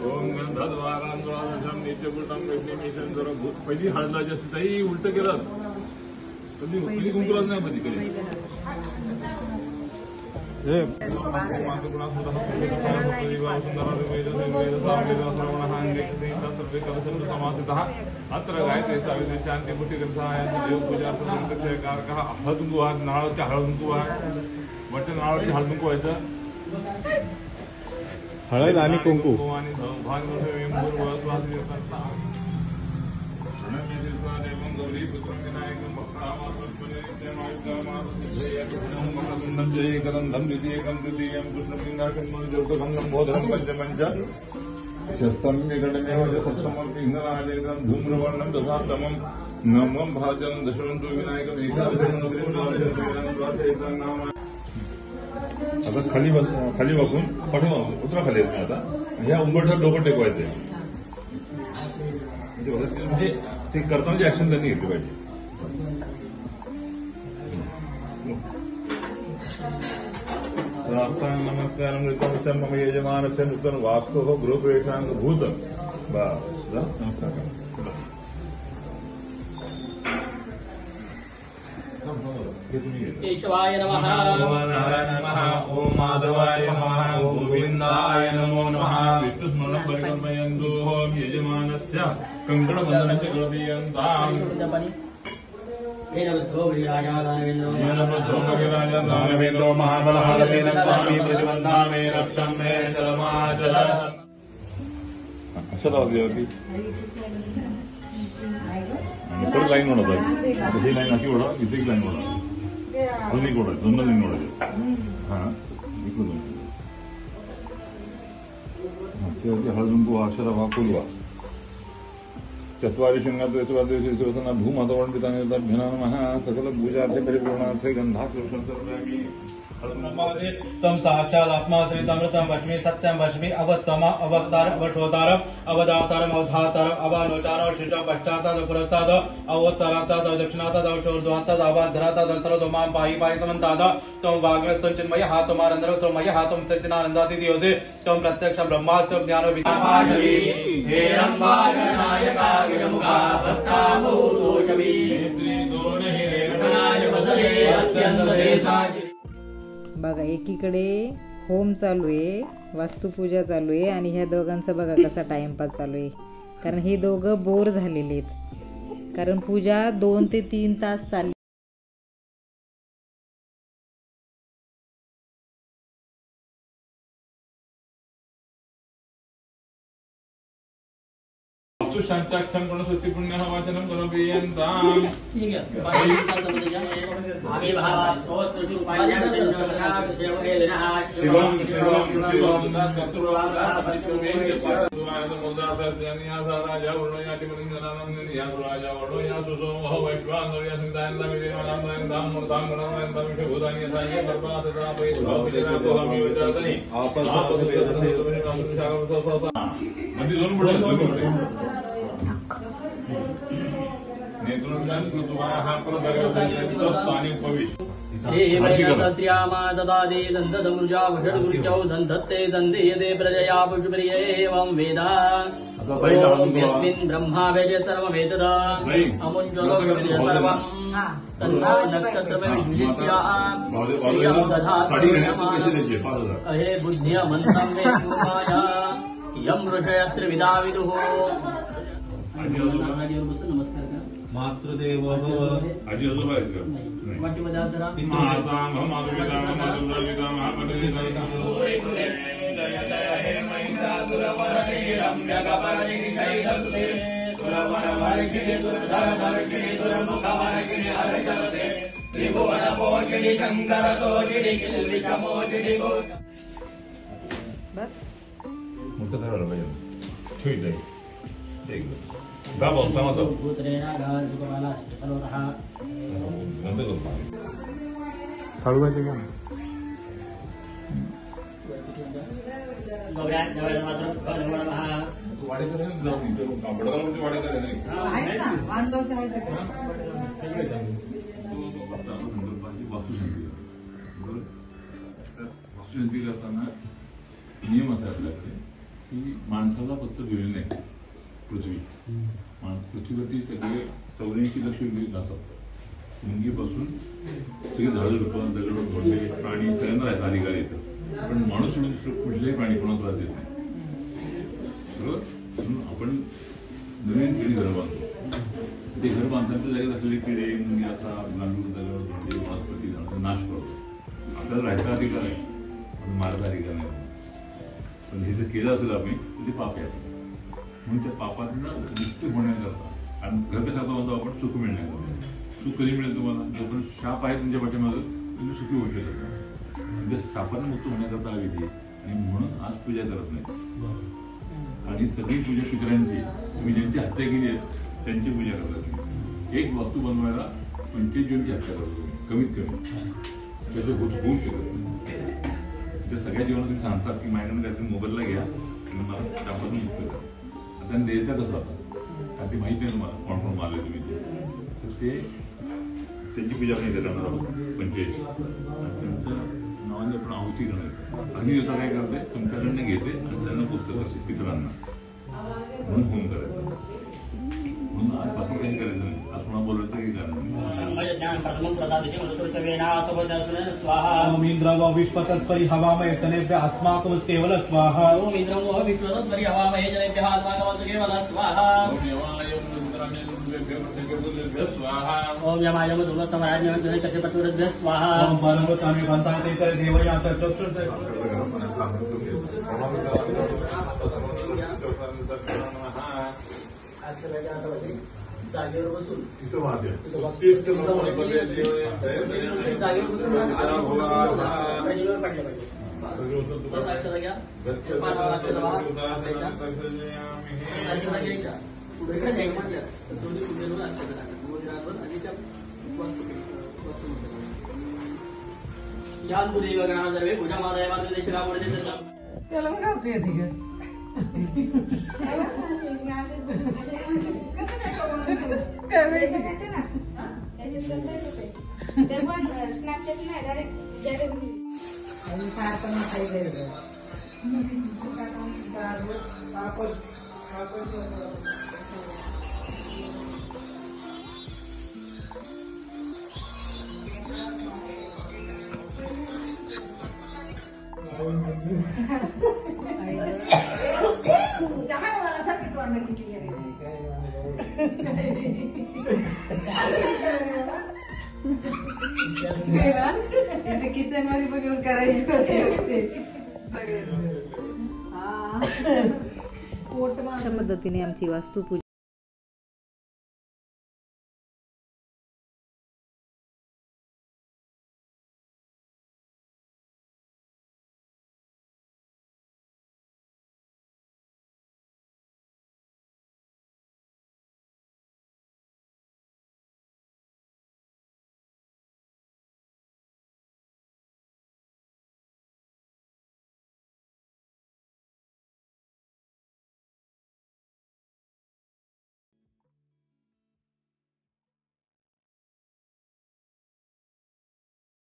ओम गंधद्वारांद्वादशम नित्यपुटम विघ्नेशन जरा पहिली हळदाची असते ताई उलट केलं कधी पहिली कुंकुलाच नाही कधी कधी अत्र गायत्री सावित्री शांती मुठीग्रंथाय देवपूजा हळदुंकू हा नारळाचे हळदुंकू आहे वाटतं नारळाचे हळदुंकू व्हायचं हळद आणि कुंकू धूम्रवर्णम दशातमम नवम भाजन दशवंतु विनायकम आता खाली वाकून पाठवून उतरा खाली येत आता ह्या उंबरठ्यात डोकं टेकवायचंय म्हणजे ते करतानाची ऍक्शन त्यांनी घेतली पाहिजे. नमस्कार मम यजमानस्य नूतन वास्तु गृहप्रवेशांग भूत बस नमस्कार. केशवाय नमः. नारायण नमः. ओम माधवाय नमः. ओम गोविंदाय नमो नमः. विष्णुस्मरणं परिकल्पयन्तु ओम यजमानस्य कङ्कणबन्धनस्य कल्पयन्ताम्. दानवेन्द्रो महाबलः तेन स्वामी प्रतिबन्धा मे रक्षं मे चलमाचल. अक्षता होती परत लाईन ओढा पाहिजे. ही लाईन अशी ओढा इथे एक लाईन ओढा अजून एक ओढा दोन लाईन ओढायचे. हा इकडून ते हळदुंकू अक्षरा वाकुलवा चत्वारी शृंगार चतुर्दिवशी शिवसना भूमातवंडिताने नमः सकल पूजार्थे परिपूर्णार्थे गंधाक्रोशामी. तम साक्षात आत्मा श्रीतमृतम वश्मी सत्यम वश्मी अवत्तम अवक्तार अवशोतारम अवदातारम अवधातारम अवानोचार श्रीजम पश्चात पुरस्ताद अवोत्तरात दक्षिणात अवशोर्ध्वात अवाधरात सर्वतोमां पाहि पाहि समन्ताद तम वाग्रस्तंचिन्मय हातमारंद्र सोमय हातम सच्चिदानंदाति दिवसे तम प्रत्यक्ष ब्रह्मास्त्र ज्ञान विद्यापाठवी हेरं वागनायका विमुखा भक्ता भूतोषवी नेत्री दोन हिरेकणाय बसरे अत्यंत देसाची. बघा एकीकडे होम चालू आहे, वास्तुपूजा चालू आहे आणि ह्या दोघांचा बघा कसा टाइमपास चालू आहे. कारण हे दोघं बोर झालेले आहेत कारण पूजा 2 ते 3 तास चालली. शांताक्षम गणपति पुण्य वाचनम करोपियन्ताम्. शिवम शिवम शिवम राजा वर्णयाति मलिंगनानंदि राजा वर्णया सुसो वैश्वानर्य सिंधायन्तां मूर्तां गणनायन्तां विश्वभूतानि यथाय सर्वासदा वैश्वानर्य विदातनि म्हणजे दोन पडले ददादे दन्तदमुर्जा वषड्गुर्जौ दन्तत्ते दन्देयते प्रजया पुष्प्रिय एवं वेद यस्मिन् ब्रह्मा वेदे सर्वमेतद अमुञ्चलो सर्वं तन्नो नक्षत्रमेविद्या श्रियं दधातु अहे बुद्ध्यमन्तं मे माया यं ऋषयस्त्रिविदा विदुः. नमस्कार का मातृदेव आजी आजोबा आहेत का वाटीमध्ये आज जरा मोठं झालं पाहिजे ठीक आहे एकदम का बोलता मग हळूचे का वाडेकर कांबडगावमध्ये वाडेकर आहे. शांती करताना नियम असा आपल्याकडे की माणसाला फक्त दिलेली नाही पृथ्वी. पृथ्वीवरती सगळे 84 लक्ष जीव जातात. मुंगीपासून सगळे झाडं झुडपं दगड घोडे प्राणी सगळ्यांना राहायचा अधिकार येतं. पण माणूस सोडून दुसरं कुठल्याही प्राणी कोणाला त्रास देत नाही. बरोबर. म्हणून आपण नवीन पिढी घर बांधतो. ते घर बांधण्याच्या जागेत असलेले किडे मुंगी असा गांडूळ दगड घोडे वनस्पती झाडांचा नाश करतो. आपल्याला राहायचा अधिकार आहे पण मारायचा अधिकार नाही. पण हे जर केलं असेल आपण तर ते पाप आहे. म्हणून त्या पापातनं मुक्त होण्याकरता आणि घर कसा म्हणतो आपण सुख मिळण्याकरता. सुख कधी मिळेल तुम्हाला जोपर्यंत शाप आहे तुमच्या पाठीमागं तुम्ही सुखी होऊ शकत नाही. म्हणजे शापानं मुक्त होण्याकरता हा विधी आणि म्हणून आज पूजा करत नाही. आणि सगळी पूजा पितरांची तुम्ही ज्यांची हत्या केली आहे त्यांची पूजा करता. तुम्ही एक वस्तू बनवायला 25 जणांची हत्या करतो कमीत कमी. त्याचं होऊ शकत नाही. त्या सगळ्या जीवनात तुम्ही सांगतात की माझ्याकडे काहीतरी मोबाईलला घ्या आणि मला शापातून मुक्त करा. आता द्यायचा कसा होता कारण ते माहिती नाही तुम्हाला कोण कोण मारले तुम्ही ते. तर ते त्यांची पूजा आपण इथे करणार आहोत 25. त्यांचं नावाने आपण आहुती करणार. अग्नी दिवसा काय करते तुमच्याकडनं घेते आणि त्यांना पुस्तक असते पितरांना म्हणून फोन करायचा. म्हणून आजपासून काही करायचं नाही. आज कोणा बोलायचं काही कारण ओम इंद्र व विश्वतस्परि हवामहे जनेभ्यः अस्माकं केवल स्वाहा. ओम इंद्रं वो विश्वतस्परि हवामहे जनेभ्यः अस्माकं केवल स्वाहा. ओम यमाय मधुमत्तम राज्ञः कश्यपतुरभ्यः स्वाहा. ओम परमतानि बन्धाते करे देवयात चक्षुर्दे. जागेवर बसून पूजा त्याला मग हसू येते ग. काय माहिती. आणि सारखं नसायचं. किचन मध्ये पण येऊन करायचं अशा पद्धतीने आमची वास्तुपूजा